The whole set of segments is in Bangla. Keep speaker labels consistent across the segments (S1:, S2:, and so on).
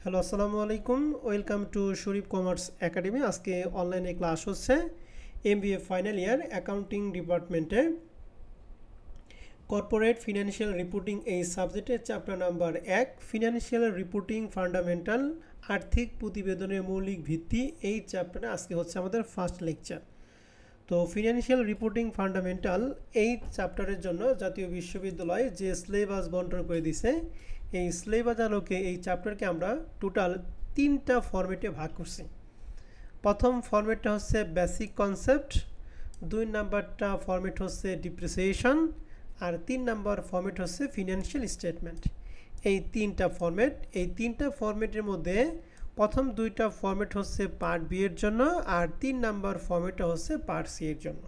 S1: হ্যালো আসসালামু আলাইকুম, welcome to Sharif commerce academy. আজকে অনলাইনে ক্লাস হচ্ছে এমবিএ ফাইনাল ইয়ার অ্যাকাউন্টিং ডিপার্টমেন্টে কর্পোরেট ফিনান্সিয়াল রিপোর্টিং এই সাবজেক্টের chapter number 1 financial reporting fundamental, আর্থিক প্রতিবেদনের মৌলিক ভিত্তি। এই চ্যাপ্টারে আজকে হচ্ছে আমাদের ফার্স্ট লেকচার। তো ফিনান্সিয়াল রিপোর্টিং ফান্ডামেন্টাল এই চ্যাপ্টারের জন্য জাতীয় বিশ্ববিদ্যালয় যে সিলেবাস বন্টন করে দিছে, এই সিলেবাস আলোকে এই চ্যাপ্টারকে আমরা টোটাল 3টা ফরম্যাটে ভাগ করছি। প্রথম ফরম্যাটটা হচ্ছে বেসিক কনসেপ্ট, 2 নাম্বারটা ফরম্যাট হচ্ছে ডিপ্রিসিয়েশন, আর 3 নাম্বার ফরম্যাট হচ্ছে ফিনান্সিয়াল স্টেটমেন্ট। এই 3টা ফরম্যাট, এই 3টা ফরম্যাটের মধ্যে প্রথম 2টা ফরম্যাট হচ্ছে পার্ট বি এর জন্য, আর 3 নাম্বার ফরম্যাটটা হচ্ছে পার্ট সি এর জন্য।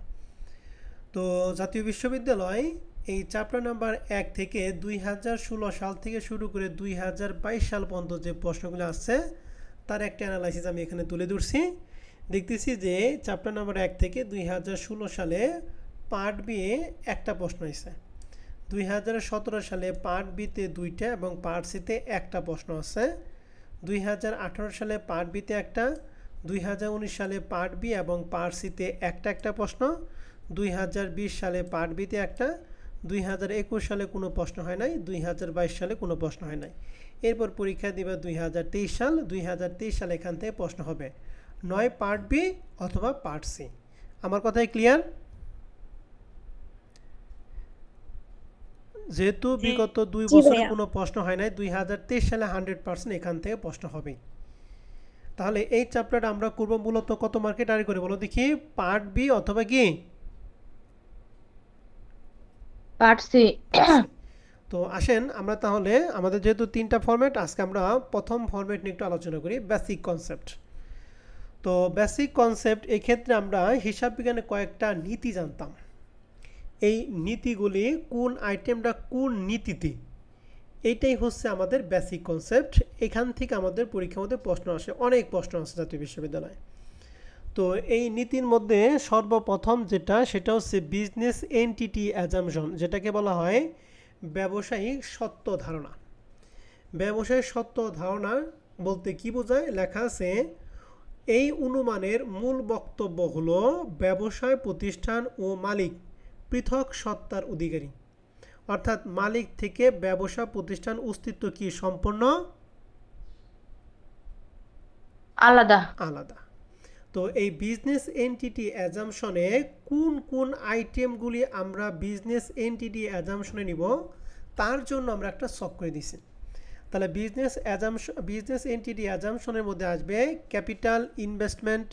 S1: তো জাতীয় বিশ্ববিদ্যালয় এই চ্যাপ্টার নাম্বার 1 থেকে 2016 সাল থেকে শুরু করে 2022 সাল পর্যন্ত যে প্রশ্নগুলো আসছে তার একটা অ্যানালাইসিস আমি এখানে তুলে ধরছি। দেখতেছি যে চ্যাপ্টার নাম্বার 1 থেকে 2016 সালে পার্ট বি এ একটা প্রশ্ন এসেছে, 2017 সালে পার্ট বিতে 2টা এবং পার্ট সিতে একটা প্রশ্ন আছে, 2018 সালে পার্ট বিতে একটা, 2019 সালে পার্ট বি এবং পার্ট সিতে একটা প্রশ্ন, 2020 সালে পার্ট বিতে একটা, 2021 সালে কোনো প্রশ্ন হয় নাই, 2022 সালে কোনো প্রশ্ন হয় নাই। এরপর পরীক্ষা দিবে 2023 সাল, 2023 সালে এখান থেকে প্রশ্ন হবে 9 পার্ট বি অথবা পার্ট সি। আমার কথাই ক্লিয়ার? যেহেতু বিগত 2 বছরে কোনো প্রশ্ন হয় নাই, 2023 সালে 100% এখান থেকে প্রশ্ন হবে। তাহলে এই চ্যাপ্টারটা আমরা করব মূলত কত মার্কে টার্গেট করে বলো দেখি, পার্ট বি অথবা কি
S2: পার্ট সি।
S1: তো আসেন আমরা তাহলে আমাদের যেহেতু 3টা ফরম্যাট, আজকে আমরা প্রথম ফরম্যাট নিয়ে একটু আলোচনা করি, বেসিক কনসেপ্ট। তো বেসিক কনসেপ্ট এই ক্ষেত্রে আমরা হিসাব বিজ্ঞানে কয়েকটা নীতি জানতাম। এই নীতিগুলি কোন আইটেমটা কোন নীতিতে, এইটাই হচ্ছে আমাদের বেসিক কনসেপ্ট। এখান থেকে আমাদের পরীক্ষার মধ্যে প্রশ্ন আসে, অনেক প্রশ্ন আসে জাতীয় বিশ্ববিদ্যালয়ে। তো এই নীতির মধ্যে সর্বপ্রথম যেটা, সেটা হচ্ছে বিজনেস এন্টিটি অ্যাজাম্পশন, যেটাকে বলা হয় ব্যবসায়িক সত্য ধারণা। ব্যবসায়িক সত্য ধারণা বলতে কি বোঝায়, লেখা আছে এই অনুমানের মূল বক্তব্য হলো ব্যবসায় প্রতিষ্ঠান ও মালিক পৃথক সত্তার অধিকারী, অর্থাৎ মালিক থেকে ব্যবসা প্রতিষ্ঠান অস্তিত্ব কি সম্পূর্ণ
S2: আলাদা
S1: আলাদা। তো এই বিজনেস এন্টিটি অ্যাজাম্পশনে কোন কোন আইটেমগুলি আমরা বিজনেস এন্টিটি অ্যাজাম্পশনে নিব, তার জন্য আমরা একটা সক করে দিছি। তাহলে বিজনেস এন্টিটি অ্যাজাম্পশনের মধ্যে আসবে capital, investment,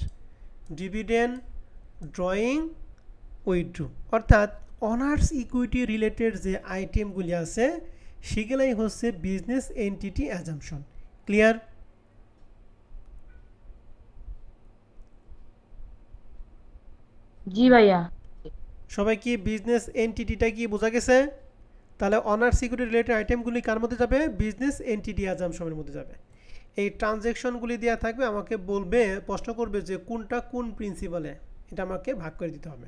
S1: dividend, drawing, withdraw, অর্থাৎ অনার্স ইকুইটি রিলেটেড যে আইটেমগুলি আছে সেগুলাই হচ্ছে বিজনেস এন্টিটি অ্যাজাম্পশন। ক্লিয়ার?
S2: জি ভাইয়া।
S1: সবাই কি বিজনেস এন্টিটিটা কি বোঝা গেছে? তাহলে অনার্স ইকুইটি রিলেটেড আইটেমগুলি কার মধ্যে যাবে? বিজনেস এন্টিটি অ্যাজাম্পশনের মধ্যে যাবে। এই ট্রানজ্যাকশনগুলি দেওয়া থাকবে, আমাকে বলবে, প্রশ্ন করবে যে কোনটা কোন প্রিন্সিপালে, এটা আমাকে ভাগ করে দিতে হবে।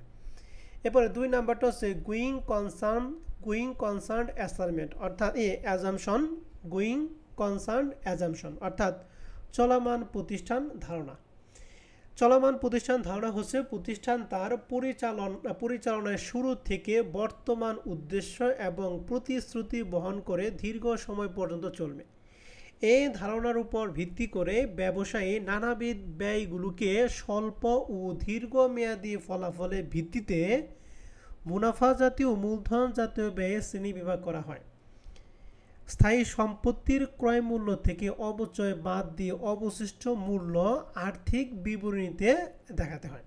S1: এরপরে 2 নাম্বারটা হচ্ছে গোয়িং কনসার্ন অ্যাসাইনমেন্ট, অর্থাৎ অ্যাজাম্পশন, গোয়িং কনসার্ন অ্যাজাম্পশন, অর্থাৎ চলমান প্রতিষ্ঠান ধারণা। চলমান প্রতিষ্ঠান ধারণা হচ্ছে প্রতিষ্ঠান তার পরিচালনায় শুরু থেকে বর্তমান উদ্দেশ্য এবং প্রতিশ্রুতি বহন করে দীর্ঘ সময় পর্যন্ত চলবে। এই ধারণার উপর ভিত্তি করে ব্যবসায়ী নানাবিধ ব্যয়গুলোকে স্বল্প ও দীর্ঘমেয়াদী ফলাফলের ভিত্তিতে মুনাফা জাতীয় ও মূলধন জাতীয় ব্যয়ে শ্রেণীবিভাগ করা হয়। স্থায়ী সম্পত্তির ক্রয় মূল্য থেকে অবচয় বাদ দিয়ে অবশিষ্ট মূল্য আর্থিক বিবরণীতে দেখাতে হয়।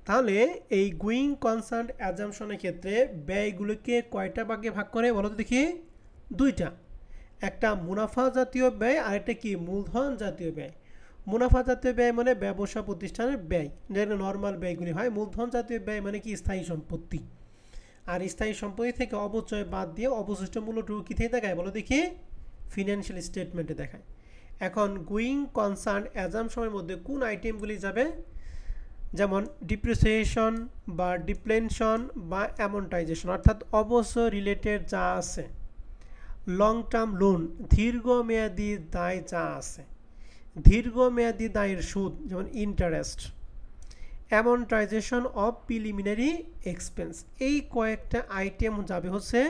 S1: তাহলে এই গোয়িং কনসার্ন অ্যাজাম্পশনের ক্ষেত্রে ব্যয়গুলোকে কয়টা ভাগে ভাগ করে বলো তো দেখি? 2টা, একটা মুনাফা জাতীয় ব্যয় আর একটা কি মূলধন জাতীয় ব্যয়। মুনাফা জাতীয় ব্যয় মানে ব্যবসা প্রতিষ্ঠানের ব্যয়, যেগুলো নর্মাল ব্যয়গুলি হয়। মূলধন জাতীয় ব্যয় মানে কি স্থায়ী সম্পত্তি। আর স্থায়ী সম্পত্তি থেকে অবচয় বাদ দিয়ে অবশিষ্ট মূল্যটুকু কী থেকে দেখায় বলো দেখি? ফিনান্সিয়াল স্টেটমেন্টে দেখায়। এখন গোয়িং কনসার্ন অ্যাজাম্পশনের মধ্যে কোন আইটেমগুলি যাবে, যেমন ডিপ্রিসিয়েশন বা ডিপ্লেনশন বা অ্যামortization, অর্থাৎ অবসর রিলেটেড যা আছে, লং টার্ম লোন, দীর্ঘমেয়াদী দায় যা আছে, দীর্ঘমেয়াদী দায়ের সুদ যেমন ইন্টারেস্ট, অ্যামortization অফ প্রিলিমিনারি এক্সপেন্স, এই কয়েকটা আইটেম যাবে হচ্ছে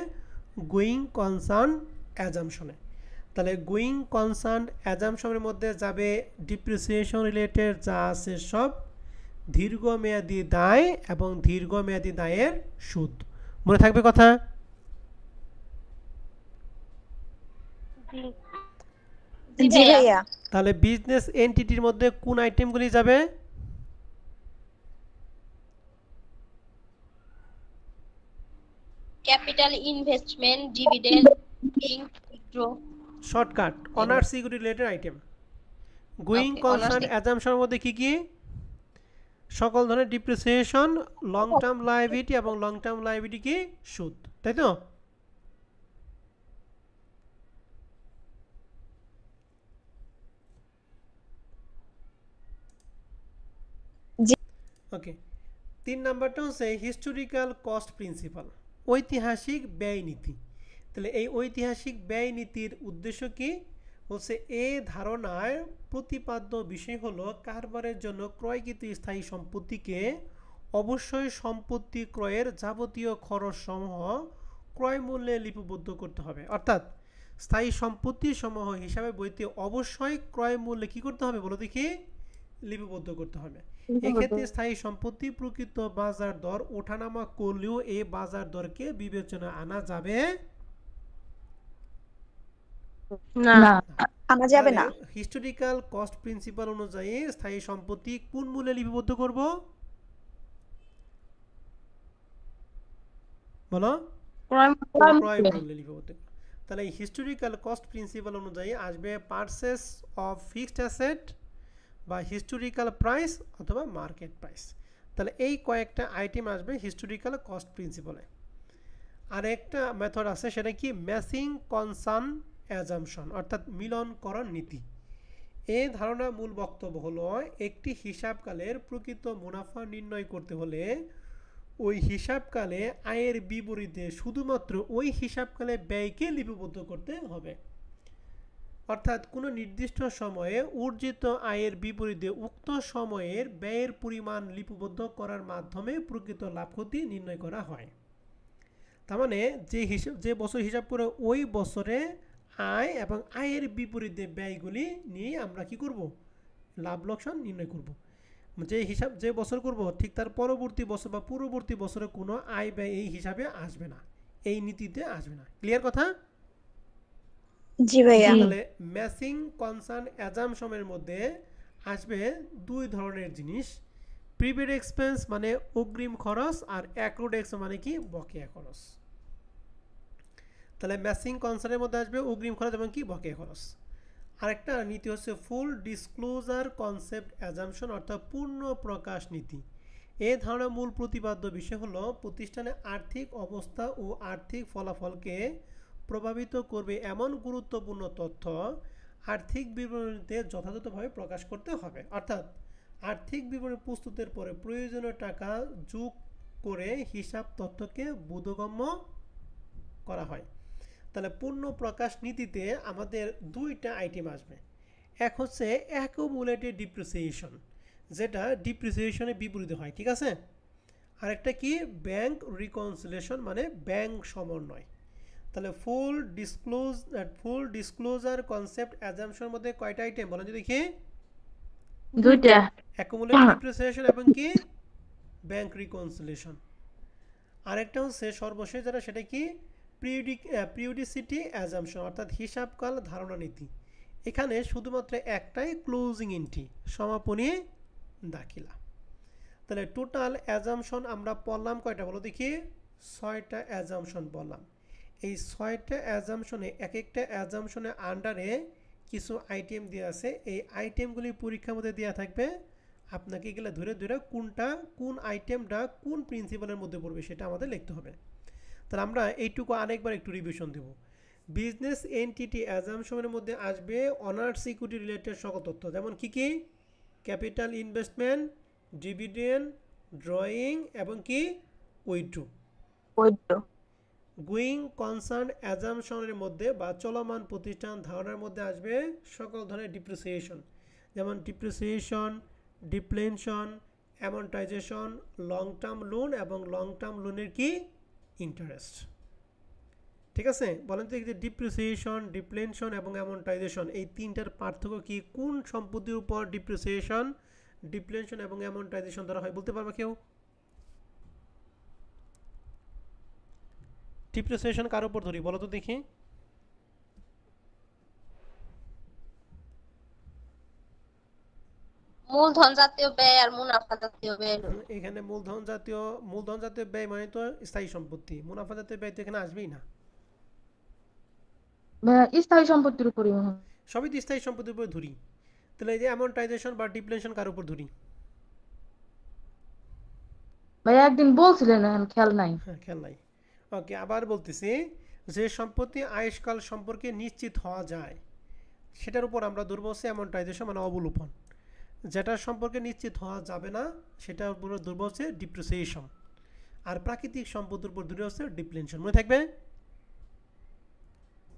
S1: গোয়িং কনসার্ন অ্যাজাম্পশনে। তাহলে গোয়িং কনসার্ন অ্যাজাম্পশনের মধ্যে যাবে ডিপ্রিসিয়েশন রিলেটেড যা আছে সব, দীর্ঘমেয়াদী দায় এবং দীর্ঘমেয়াদী দায়ের সুদ। মনে থাকবে কথা?
S3: জি ভাইয়া।
S1: তাহলে বিজনেস এন্টিটির মধ্যে কোন আইটেমগুলি যাবে?
S4: Capital investment, dividend, withdraw.
S1: Shortcut, owners security related item. Going concern অ্যাজাম্পশনের মধ্যে কি কি? সকল ধরনের ডিপ্রিসিয়েশন, লং টার্ম লায়াবিলিটি এবং লং টার্ম লায়াবিলিটি কি সুদ, তাই তো? ওকে, 3 নাম্বারটা হচ্ছে হিস্টোরিক্যাল কস্ট প্রিন্সিপাল, ঐতিহাসিক ব্যয় নীতি। তাহলে এই ঐতিহাসিক ব্যয় নীতির উদ্দেশ্য কি? হচ্ছে এই ধারণার প্রতিপাদ্য বিষয় হলো কারবারের জন্য ক্রয়কৃত স্থায়ী সম্পত্তিকে অবশ্যই সম্পত্তি ক্রয়ের যাবতীয় খরচ সমূহ ক্রয় মূল্যে লিপিবদ্ধ করতে হবে। অর্থাৎ স্থায়ী সম্পত্তি সমূহ হিসাবে বইতে অবশ্যই ক্রয় মূল্যে কি করতে হবে বলো দেখি? লিপিবদ্ধ করতে হবে। এক্ষেত্রে স্থায়ী সম্পত্তি প্রকৃত বাজার দর ওঠানামা করলেও এই বাজার দরকে বিবেচনা আনা যাবে
S2: না,
S3: আনা যাবে না।
S1: হিস্টোরিক্যাল কস্ট প্রিন্সিপাল অনুযায়ী স্থায়ী সম্পত্তি কোন মূল্যে লিপিবদ্ধ করব বলো? ক্রয় মূল্যে লিপিবদ্ধ। তাহলে এই হিস্টোরিক্যাল কস্ট প্রিন্সিপাল অনুযায়ী আসবে পারচেস অফ ফিক্সড অ্যাসেট বা হিস্টোরিক্যাল প্রাইস অথবা মার্কেট প্রাইস। তাহলে এই কয়েকটা আইটেম আসবে হিস্টোরিক্যাল কস্ট প্রিন্সিপালে। আর একটা মেথড আছে, সেটা কি? ম্যাচিং কনসার্ন অ্যাজাম্পশন, অর্থাৎ মিলনকরণ নীতি। এই ধারণার মূল বক্তব্য হলো একটি হিসাবকালের প্রকৃত মুনাফা নির্ণয় করতে হলে ওই হিসাবকালে আয়ের বিপরীতে শুধুমাত্র ওই হিসাবকালে ব্যয়কে লিপিবদ্ধ করতে হবে। অর্থাৎ কোনো নির্দিষ্ট সময়ে অর্জিত আয়ের বিপরীতে উক্ত সময়ের ব্যয়ের পরিমাণ লিপিবদ্ধ করার মাধ্যমে প্রকৃত লাভ ক্ষতি নির্ণয় করা হয়। তার মানে যে বছর হিসাব করে ওই বছরে আয় এবং আয়ের বিপরীতে ব্যয়গুলি নিয়ে আমরা কি করব? লাভ লোকসান নির্ণয় করব। যে বছর করব ঠিক তার পরবর্তী বছর বা পূর্ববর্তী বছরে কোনো আয় ব্যয় এই হিসাবে আসবে না, এই নীতিতে আসবে না। ক্লিয়ার কথা?
S3: জি ভাইয়া।
S1: তাহলে ম্যাচিং কনসার্ন অ্যাজাম্পশনের মধ্যে আসবে দুই ধরনের জিনিস, প্রিপেড এক্সপেন্স মানে অগ্রিম খরচ, আর অ্যাক্রুড এক্সপেন্স মানে কি? বকেয়া খরচ। তাহলে ম্যাচিং কনসার্নের মধ্যে আসবে অগ্রিম খরচ এবং কি? বকেয়া খরচ। আরেকটা নীতি হচ্ছে ফুল ডিসক্লোজার কনসেপ্ট অ্যাজাম্পশন, অর্থাৎ পূর্ণ প্রকাশ নীতি। এই ধারণার মূল প্রতিপাদ্য বিষয় হলো প্রতিষ্ঠানের আর্থিক অবস্থা ও আর্থিক ফলাফলকে প্রভাবিত করবে এমন গুরুত্বপূর্ণ তথ্য আর্থিক বিবরণীতে যথাযথভাবে প্রকাশ করতে হবে। অর্থাৎ আর্থিক বিবরণী প্রস্তুতের পরে প্রয়োজনীয় টাকা যোগ করে হিসাব তথ্যকে বোধগম্য করা হয়। তাহলে পূর্ণ প্রকাশ নীতিতে আমাদের দুইটা আইটেম আসবে। এক হচ্ছে অ্যাকুমুলেটেড ডিপ্রিসিয়েশন, যেটা ডিপ্রিসিয়েশনের বিপরীতে হয়, ঠিক আছে? আরেকটা কি? ব্যাংক রিকনসিলিয়েশন মানে ব্যাংক সমন্বয়। তাহলে ফুল ডিসক্লোজার কনসেপ্ট অ্যাজাম্পশনের মধ্যে কয়টা আইটেম বলেন যদি দেখি?
S2: দুইটা।
S1: অ্যাকুমুলেটেড ডিপ্রিসিয়েশন এবং কি? Bank reconciliation. আরেকটা হচ্ছে সর্বশেষ যেটা, সেটা কি? পিরিয়ডিসিটি অ্যাজাম্পশন, অর্থাৎ হিসাবকাল ধারণা নীতি। এখানে শুধুমাত্র একটাই ক্লোজিং এন্ট্রি, সমাপনী দাখিলা। তাহলে টোটাল অ্যাজাম্পশন আমরা পড়লাম কয়টা বলো দেখি? 6টা অ্যাজাম্পশন পড়লাম। এই 6টা অ্যাজাম্পশনে এক একটা অ্যাজাম্পশনের আন্ডারে কিছু আইটেম দেওয়া আছে। এই আইটেমগুলি পরীক্ষার মধ্যে দেওয়া থাকবে, আপনাকে এগুলো ধরে ধরে কোন আইটেমটা কোন প্রিন্সিপালের মধ্যে পড়বে সেটা আমাদের লিখতে হবে। তাহলে আমরা এইটুকু আরেকবার একটু রিভিশন দেব। বিজনেস এন্টিটি অ্যাজাম্পশনের মধ্যে আসবে অনার্স ইকুইটি রিলেটেড সকল তথ্য, যেমন কি কি? ক্যাপিটাল ইনভেস্টমেন্ট, ডিভিডেন্ড, ড্রয়িং এবং কি? উইথড্র। গোয়িং কনসার্ন অ্যাজামশনের মধ্যে বা চলমান প্রতিষ্ঠান ধারণার মধ্যে আসবে সকল ধরনের ডিপ্রিসিয়েশন, যেমন ডিপ্রিসিয়েশন, ডিপ্লেনশন, অ্যামortization, লং টার্ম লোন এবং লং টার্ম লোনের কি ইন্টারেস্ট। ঠিক আছে, বলেন তো এই যে ডিপ্রিসিয়েশন, ডিপ্লেনশন এবং অ্যামortization এই তিনটার পার্থক্য কি? কোন সম্পত্তির উপর ডিপ্রিসিয়েশন, ডিপ্লেনশন এবং অ্যামortization ধরা হয়, বলতে পারবে কেউ? ডিপ্রিসিয়েশন কার উপর ধরি বলো তো দেখি?
S4: মূলধন জাতীয় ব্যয় আর মুনাফা জাতীয় ব্যয়।
S1: এখানে মূলধন জাতীয় ব্যয় মানে তো স্থায়ী সম্পত্তি, মুনাফা জাতীয় ব্যয় তো এখানে আসবেই না।
S2: স্থায়ী সম্পত্তির উপরই মনে হয়।
S1: সবই তো স্থায়ী সম্পত্তির উপর ধরি। তাহলে এই যে অ্যামortization বা ডিপ্লেশন কার উপর ধরি?
S2: ভাইয়া একদিন বলছিলেন, এখন খেয়াল নাই।
S1: হ্যাঁ, খেয়াল নাই। ওকে, আবার বলতেছি, যে সম্পত্তি আয়ুষ্কাল সম্পর্কে নিশ্চিত হওয়া যায় সেটার উপর আমরা ধরব হচ্ছে অ্যামortization মানে অবলোপন। যেটা সম্পর্কে নিশ্চিত হওয়া যাবে না সেটার উপর ধরব হচ্ছে ডিপ্রিসিয়েশন। আর প্রাকৃতিক সম্পত্তির উপর ধরে হচ্ছে ডিপ্লেশন। মনে থাকবে?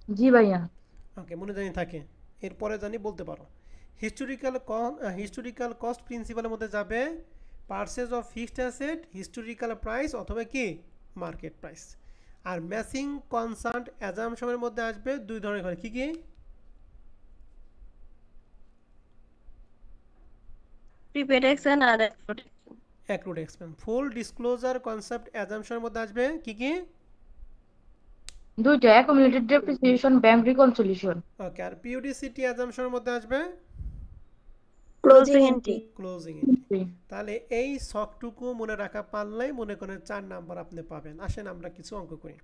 S2: জি ভাইয়া।
S1: ওকে, মনে জানি থাকে। এরপরে জানি বলতে পারো। হিস্টোরিক্যাল কস্ট প্রিন্সিপালের মধ্যে যাবে purchase of fixed asset, historical price অথবা কি মার্কেট প্রাইস। আর ম্যাচিং কনসার্ন অ্যাজামশনের মধ্যে আসবে দুই ধরনের ঘরে, কি কি?
S2: প্রিপেড এক্সপেন্স আর
S1: অ্যাক্রুড এক্সপেন্স। ফুল ডিসক্লোজার কনসেপ্ট অ্যাজামশনের মধ্যে আসবে কি কি?
S2: দুইটা, অ্যাকুমুলেটেড ডেপ্রিসিয়েশন, ব্যাংক রিকনসিলিয়েশন।
S1: ওকে, আর পিওডিসিটি অ্যাজামশনের মধ্যে আসবে
S3: ক্লোজিং এন্ট্রি।
S1: Closing entry. তাহলে এই শখটুকু মনে রাখা পারলেই মনে করেন 4 নাম্বার আপনি পাবেন। আসেন আমরা কিছু অঙ্ক করি।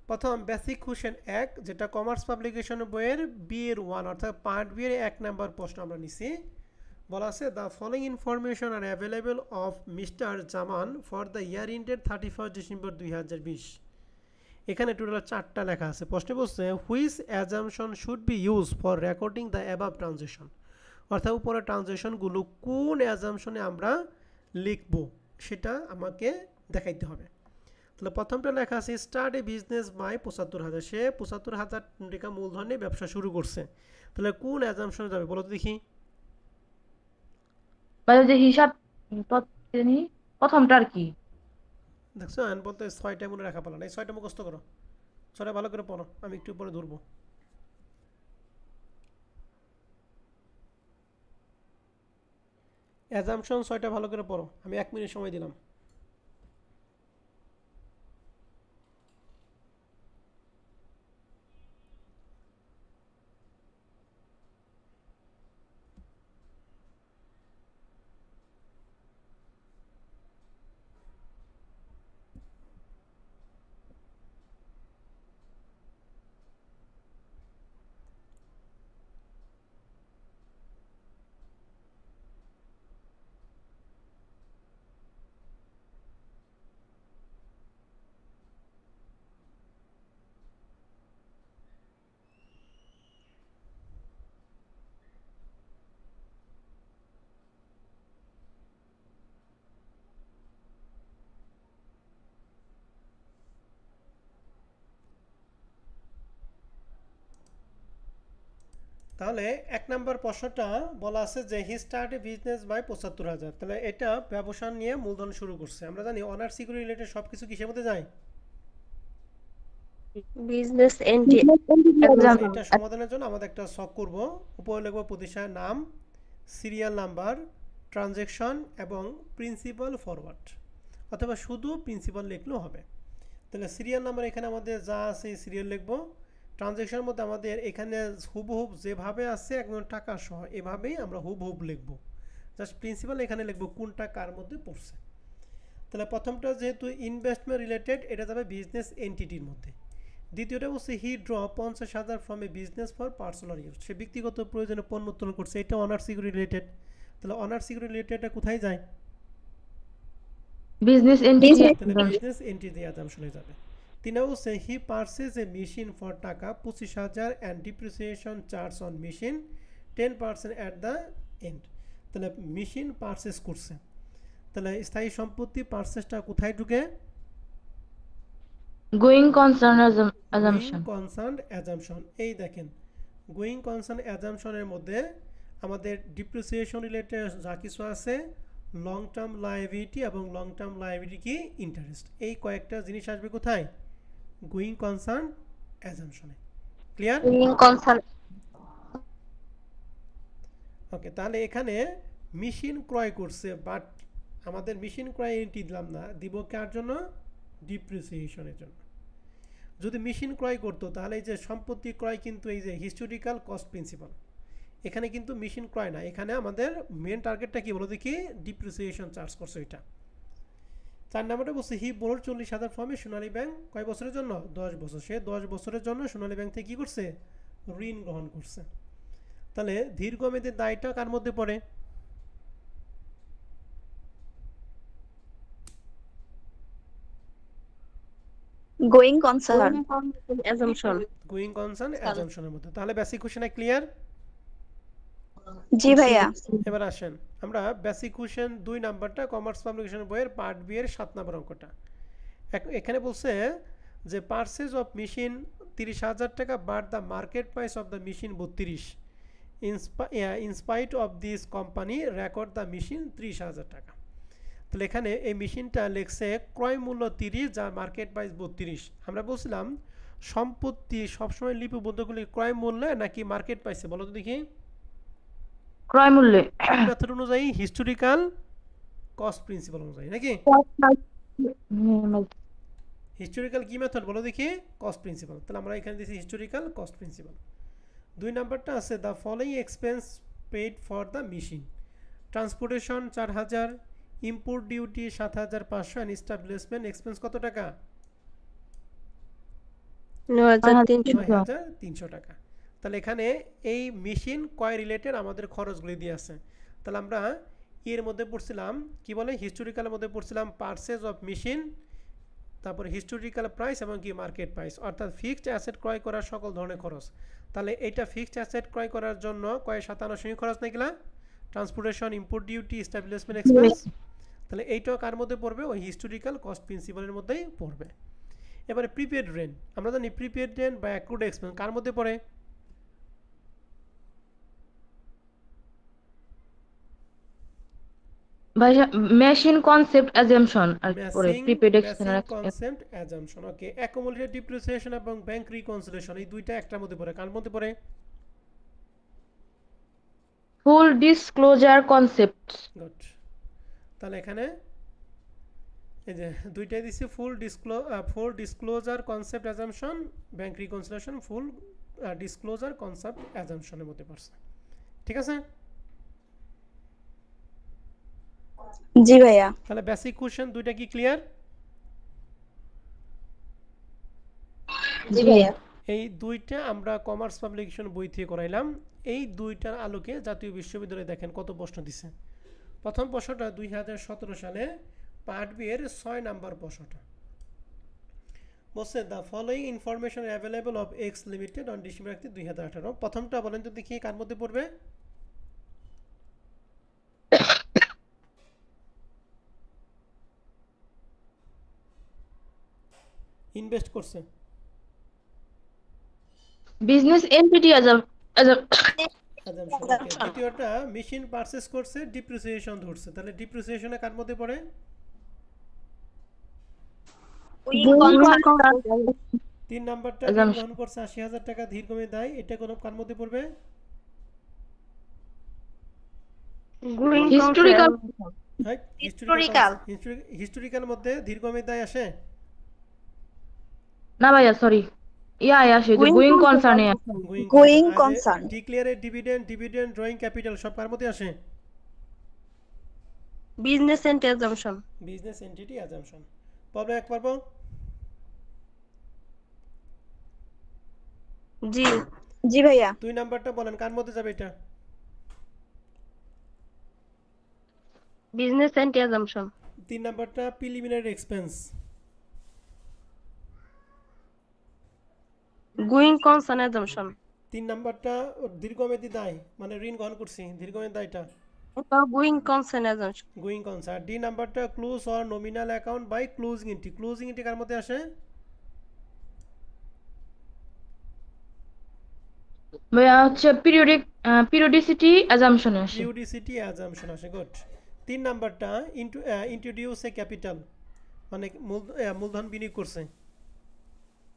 S1: প্রথম বেসিক কোশ্চেন 1, যেটা কমার্স পাবলিকেশন বইয়ের বিএর 1 অর্থাৎ পার্ট বি এর 1 নাম্বার প্রশ্ন আমরা নিছি। বলা আছে the following information R available of mister Zaman for the year ended 31 December 2020। এখানে টোটাল 4টা লেখা আছে। প্রশ্নে বলছে which assumption should be use for recording the above transaction, অর্থাৎ উপরে ট্রানজেকশনগুলো কোন অ্যাজামশনে আমরা লিখব সেটা আমাকে দেখাইতে হবে। তাহলে প্রথমটা লেখা আছে স্টার্ট এ বিজনেস বাই 75,000, সে 75,000 টাকা মূলধনে ব্যবসা শুরু করছে। তাহলে কোন অ্যাজামশনে যাবে বলো তো দেখি?
S2: ভাইয়া যে হিসাব প্রথমটা আর কি?
S1: দেখছো আন বলতে 6টা মনে রাখা পারলো না, এই 6টা মুখস্থ করো, 6টা ভালো করে পড়ো, আমি একটু পরে ধরবো। অ্যাজামশন 6টা ভালো করে পড়ো, আমি 1 মিনিট সময় দিলাম। তাহলে 1 নাম্বার প্রশ্নটা বলা আছে যে he start a business by 75,000। তাহলে এটা ব্যবসা নিয়ে মূলধন শুরু করছে। আমরা জানি অনার সিকিউরিটি রিলেটেড সবকিছু কিসের মধ্যে যায়?
S2: Business entry.
S1: এটা সমাধানের জন্য আমাদের একটা শখ করব। উপরে লিখব প্রতিষ্ঠানের নাম, সিরিয়াল নাম্বার, ট্রানজ্যাকশন এবং প্রিন্সিপাল ফরওয়ার্ড, অথবা শুধু প্রিন্সিপাল লিখলেও হবে। তাহলে সিরিয়াল নাম্বার এখানে আমাদের যা আছে সিরিয়াল লিখব। ট্রানজ্যাকশনের মধ্যে আমাদের এখানে হুবহুব যেভাবে আছে একদম টাকা সহ এভাবেই আমরা হুবহুব লিখব। জাস্ট প্রিন্সিপাল এখানে লিখব কোনটা কার মধ্যে পড়ছে। তাহলে প্রথমটা যেহেতু ইনভেস্টমেন্ট রিলেটেড, এটা যাবে বিজনেস এন্টিটির মধ্যে। দ্বিতীয়টা হচ্ছে he draw 50,000 from a business for personal use, সে ব্যক্তিগত প্রয়োজনে পণ্য উত্তোলন করছে, এটা অনার সিকিউরিটি রিলেটেড। তাহলে অনার সিকিউরিটি রিলেটেডটা কোথায় যায়?
S2: Business entity.
S1: তাহলে বিজনেস এন্টিটি অ্যাজাম্পশনে যাবে। 3 হচ্ছে he purchase a machine for টাকা 25,000 and depreciation charge on machine 10% at the end. তাহলে মেশিন পারচেজ করছে, তাহলে স্থায়ী সম্পত্তি পারচেজটা কোথায় ঢুকে?
S2: Going concern
S1: going
S2: assumption.
S1: Concern assumption, এই দেখেন গোয়িং কনসার্ন অ্যাজাম্পশনের মধ্যে আমাদের ডিপ্রিসিয়েশন রিলেটেড যা কিছু আছে, লং টার্ম লায়াবিলিটি এবং লং টার্ম লায়াবিলিটি কি ইন্টারেস্ট, এই কয়েকটা জিনিস আসবে কোথায়? গোয়িং কনসার্ন অ্যাজাম্পশনে। ক্লিয়ার?
S4: Going concern.
S1: ওকে, তাহলে এখানে মেশিন ক্রয় করছে, বাট আমাদের মেশিন ক্রয় এন্ট্রি দিলাম না, দিব কার জন্য? ডিপ্রিসিয়েশনের জন্য। যদি মেশিন ক্রয় করতো তাহলে এই যে সম্পত্তি ক্রয় কিন্তু এই যে হিস্টোরিক্যাল কস্ট প্রিন্সিপাল, এখানে কিন্তু মেশিন ক্রয় না, এখানে আমাদের মেন টার্গেটটা কি বলো দেখি? ডিপ্রিসিয়েশন চার্জ করছে এটা। 4 নম্বরটা বলছে হি বোরোড 40,000 ফর্মে সোনালী ব্যাংক কয় বছরের জন্য? 10 বছর। সে 10 বছরের জন্য সোনালী ব্যাংক থেকে কি করছে? ঋণ গ্রহণ করছে। তাহলে দীর্ঘমেয়াদী দায়টা কার মধ্যে পড়ে?
S3: Going concern.
S4: Assumption.
S1: Going concern অ্যাজাম্পশনের মধ্যে। তাহলে বেসিক কোশ্চেন ক্লিয়ার?
S3: জি ভাইয়া।
S1: এবার আসেন আমরা বেসিক কোশ্চেন 2 নাম্বারটা কমার্স পাবলিকেশন বইয়ের পার্ট বি এর 7 নম্বর অঙ্কটা। এখানে বলছে যে পারচেজ অফ মেশিন 30,000 টাকা but the market price of the machine 32, inspite of this company record the machine 30,000 টাকা। তাহলে এখানে এই মেশিনটা লেখছে ক্রয় মূল্য 30 যার মার্কেট প্রাইস 32। আমরা বলছিলাম সম্পত্তি সবসময় লিপিবদ্ধগুলি ক্রয় মূল্যে নাকি মার্কেট প্রাইসে, বলো তো দেখি?
S2: ক্রয় মূল্যে।
S1: মেথড অনুযায়ী হিস্টোরিক্যাল কস্ট প্রিন্সিপাল অনুযায়ী নাকি? হিস্টোরিক্যাল কি মেথড বলো দেখি? Cost principal. তাহলে আমরা এখানে দিয়েছি হিস্টোরিক্যাল কস্ট প্রিন্সিপাল। 2 নাম্বারটা আছে the following expense paid for the machine, transportation 4,000, import duty 7,500 and establishment expense কত টাকা?
S4: 9,300।
S1: 9,300 টাকা। তাহলে এখানে এই মেশিন কয় রিলেটেড আমাদের খরচগুলি দিয়ে আছে। তাহলে আমরা এর মধ্যে পড়ছিলাম কি বলে? হিস্টোরিক্যালের মধ্যে পড়ছিলাম পারচেজ অফ মেশিন, তারপরে হিস্টোরিক্যাল প্রাইস এবং কি মার্কেট প্রাইস, অর্থাৎ ফিক্সড অ্যাসেট ক্রয় করার সকল ধরনের খরচ। তাহলে এটা ফিক্সড অ্যাসেট ক্রয় করার জন্য কয় শতাংশ খরচ Nakila? Transportation, import duty, establishment expense. তাহলে এইটাও কার মধ্যে পড়বে? ওই হিস্টোরিক্যাল কস্ট প্রিন্সিপালের মধ্যেই পড়বে। এবারে প্রিপেড রেন্ট, আমরা জানি প্রিপেড রেন্ট বা অ্যাক্রুড এক্সপেন্স কার মধ্যে পড়ে?
S2: ভাইয়া মেশিন কনসেপ্ট অ্যাজাম্পশন আর পরে prepaid
S1: messing
S2: extender.
S1: Concept assumption. Okay, accumulated depreciation এবং ব্যাংক রিকনসিলিয়েশন এই দুইটা একটার মধ্যে পড়ে, কার মধ্যে পড়ে?
S2: Full disclosure concept.
S1: গুড। তাহলে এখানে এই যে দুইটাই দিছি, full disclosure concept assumption, bank reconciliation full disclosure concept অ্যাজাম্পশনের মধ্যে পড়ছে। ঠিক আছে?
S3: জি ভাইয়া।
S1: তাহলে বেসিক কোশ্চেন দুইটা কি ক্লিয়ার?
S4: জি ভাইয়া।
S1: এই দুইটা আমরা কমার্স পাবলিকেশন বই থেকে করাইলাম। এই দুইটার আলোকে জাতীয় বিশ্ববিদ্যালয়ে দেখেন কত প্রশ্ন দিছে। প্রথম প্রশ্নটা 2017 সালে পার্ট বি এর 6 নাম্বার প্রশ্নটা বলছে the following information available of x limited on December 2018। প্রথমটা বলেন তো দেখি কার মধ্যে পড়বে? ইনভেস্ট করছে
S2: বিজনেস এন্টিটি
S1: দ্বিতীয়টা মেশিন পারচেজ করছে, ডিপ্রিসিয়েশন ধরছে, তাহলে ডিপ্রিসিয়েশনে কার মধ্যে পড়ে? তিন নাম্বারটা ঋণ গ্রহণ করছে 80,000 টাকা দীর্ঘমেয়াদী দায়, এটা কোন কার মধ্যে পড়বে?
S2: হিস্টোরিক্যাল।
S1: হিস্টোরিক্যাল মধ্যে দীর্ঘমেয়াদী দায় আসে
S2: না ভাইয়া সরি, আসে যে গোয়িং কনসার্নে।
S3: Going concern.
S1: Declared dividend drawing capital সব কার মধ্যে আসে?
S4: Business entity assumption.
S1: Business entity assumption. পারবে এক পারবো?
S4: জি
S3: জি ভাইয়া।
S1: 2 নাম্বারটা বলেন কার মধ্যে যাবে এটা?
S4: Business entity assumption.
S1: 3 নাম্বারটা preliminary expense.
S4: Going concern assumption.
S1: 3 নাম্বারটা দীর্ঘমেয়াদী দায়, মানে ঋণ গ্রহণ করছি, দীর্ঘমেয়াদী দায়টা
S4: এটা going concern assumption.
S1: Going concern. D নাম্বারটা close or nominal account by closing entry. Closing entry কার মধ্যে আসে?
S2: ভাইয়া হচ্ছে পিরিয়ডিসিটি অ্যাজাম্পশনে আসে।
S1: পিরিওডিসিটি অ্যাজাম্পশন আসে, গুড। 3 নাম্বারটা ইন্ট্রোডিউস এ ক্যাপিটাল, মানে মূলধন বিনিয়োগ করছে,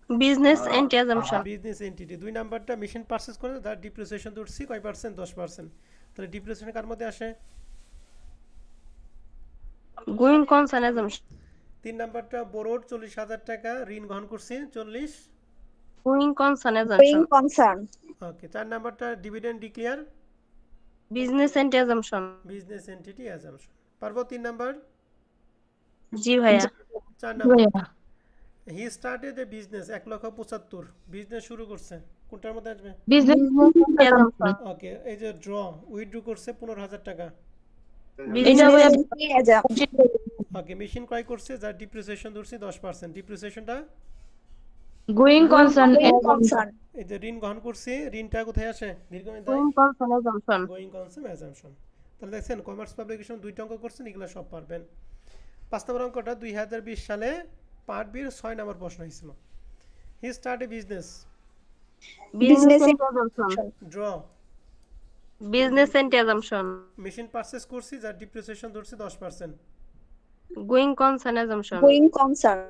S4: business entity assumption.
S1: Business entity. 2 নাম্বারটা মেশিন পারচেজ করে, তার ডিপ্রিসিয়েশন ধরছি কয় পার্সেন্ট? 10%। তাহলে ডিপ্রিসিয়েশন কার মধ্যে আসে?
S4: Going concern assumption.
S1: 3 নাম্বারটা বোরোড 40,000 টাকা ঋণ গ্রহণ করছি 40।
S4: Going concern
S3: going
S4: assumption.
S3: Concern.
S1: Okay. 4 নাম্বারটা dividend declare,
S4: business entity assumption.
S1: Business entity assumption. পারবো? 3 নাম্বার।
S4: জি ভাইয়া।
S1: 4
S2: জি
S1: নাম্বার,
S2: ভাইয়া।
S1: He started a business 1,75,000 business শুরু করছে, কোনটার মধ্যে আসবে?
S2: Business
S4: entity assumption.
S1: ওকে। এই যে ড্র উইথড্র করছে 15,000 টাকা।
S2: এটা
S3: বিজনেস
S2: ভাইয়া
S3: এন্টিটি অ্যাজাম্পশন।
S1: ওকে। মেশিন ক্রয় করছে, যার ডিপ্রিসিয়েশন ধরছি 10%। ডিপ্রিসিয়েশনটা
S2: গোয়িং কনসার্ন
S3: গোয়িং কনসার্ন।
S1: এই যে ঋণ গ্রহণ করছি, ঋণটা কোথায় আসে? দীর্ঘমেয়াদী
S4: going concern assumption.
S1: Going concern assumption. তাহলে দেখছেন কমার্স পাবলিকেশন 2টা অঙ্ক করছেন, এগুলো সব পারবেন। 5 নম্বর অঙ্কটা 2020 সালে পার্ট বির 6 নম্বর প্রশ্ন হয়েছিল। He start a business,
S4: business
S3: business
S4: entity assumption.
S1: Draw
S4: business entity assumption.
S1: Machine purchase করছি, যার ডিপ্রিসিয়েশন ধরছি 10%।
S4: Going concern assumption.
S3: Going concern.